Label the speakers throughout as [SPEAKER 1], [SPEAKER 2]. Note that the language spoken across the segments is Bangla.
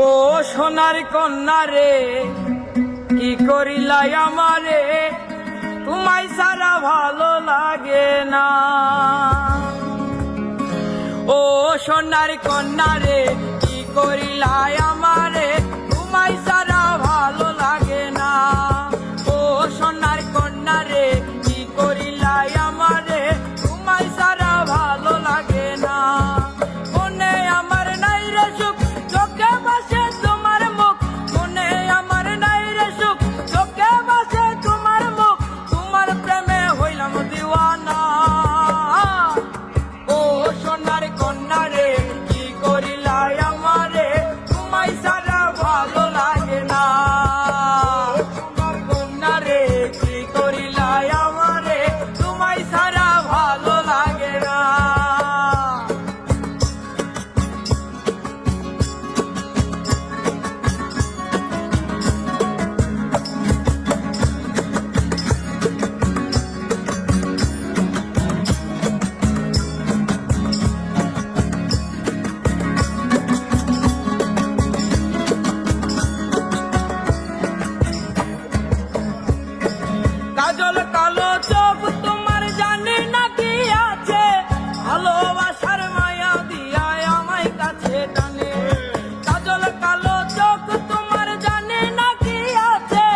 [SPEAKER 1] ও সোনার কন্যা রে, কি করিলাই আমারে, তোমায় সারা ভালো লাগে না। ও সোনার কন্যা রে, কি করিলাই আমারে, তোমায় সারা ভালো লাগে না। ও সোনার কন্যা রে, কি করিলাই আমারে, তোমায় সারা ভালো লাগে না। মনে আমার নাই রে সুখ, চোখে ভাসে তোমার মুখ, মনে আমার নাই রে সুখ, চোখে ভাসে তোমার মুখ, তোমার প্রেমে হইলাম দিওয়ানা। ও সোনার কন্যা রে, কি করিলাই আমারে, তোমায় সারা ভালো লাগে না। সোনার কন্যা রে, কি করিলাই আমারে, তোমায় সারা ভালো লাগে না। কাজল কালো চোখ তোমার জানি না কি আছে, ভালোবাসার মায়া দিয়া আমায় কাছে টানে। কাজল কালো চোখ তোমার জানি না কি আছে,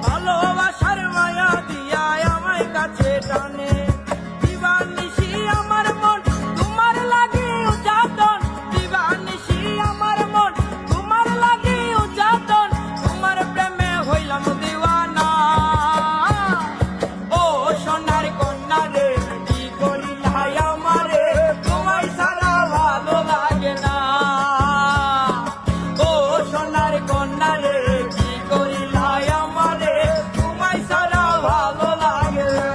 [SPEAKER 1] ভালোবাসার মায়া দিয়া আমায় কাছে টানে। দিবানিশি আমার মন তোমার লাগি উজাতন, দিবানিশি আমার মন তোমার লাগি উজাতন, তোমার প্রেমে হইলাম দিওয়ানা। ও সোনার কন্যা রে, কি করিলাই আমারে, তোমায় সারা ভালো লাগে না। ও সোনার কন্যা রে, কি করিলাই আমারে, তোমায় সারা ভালো লাগে না।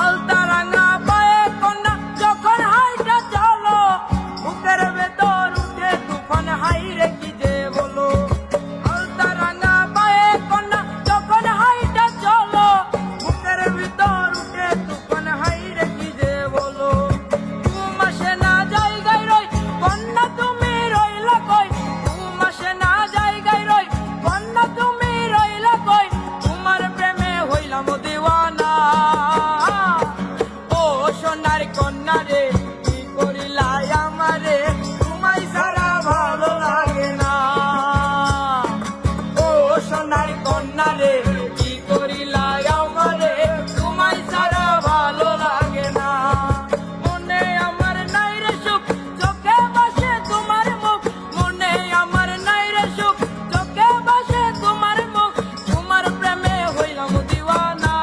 [SPEAKER 1] আলতারাঙা পায়ে কন্যা যখন হাইটা চলো, বুকের ভেতর উঠে তুফান হাইরে কি যে বলো। আলতারাঙা পায়ে কন্যা যখন হাইটা চলো, বুকের ভেতর উঠে তুফান হাইরে কি যে বলো। মাসে না জায়গায় রই কন্যা তুমি রইলা কই, মাসে না জায়গায় রই কন্যা তুমি রইলা কই, তোমার প্রেমে হইলাম দিওয়ানা। ও সোনার কন্যা রে, কি করিলাই আমারে, তোমায় সারা ভালো লাগে না। ও সোনার কন্যা রে, কি করিলাই আমারে, তোমায় সারা ভালো লাগে না। মনে আমার নাই রে সুখ, চোখে ভাসে তোমার মুখ, মনে আমার নাই রে সুখ, চোখে ভাসে তোমার মুখ, তোমার প্রেমে হইলাম দিওয়ানা।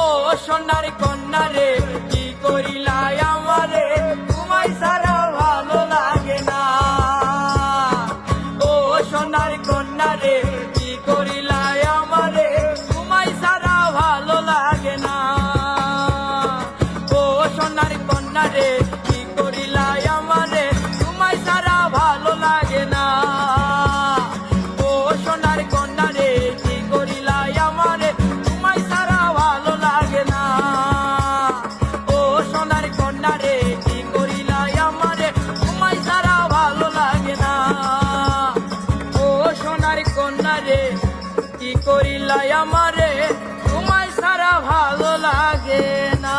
[SPEAKER 1] ও সোনার কন্যা রে, কি করিলাই আমারে, তোমায় সারা ভালো লাগে না। ও সোনার কন্যা রে, কি করিলাই আমারে, তোমায় সারা ভালো লাগে না। ও সোনার কন্যা রে, কি করিলাই আমারে, তোমায় সারা ভালো লাগে না। ও সোনার কন্যা রে, কি করিলাই আমারে, তোমায় সারা ভালো লাগে না। ও সোনার কন্যা রে, কি করিলাই আমারে, তোমায় সারা ভালো লাগে না। ও সোনার কন্যা রে, কি করিলাই আমারে, তোমায় সারা ভালো লাগে না।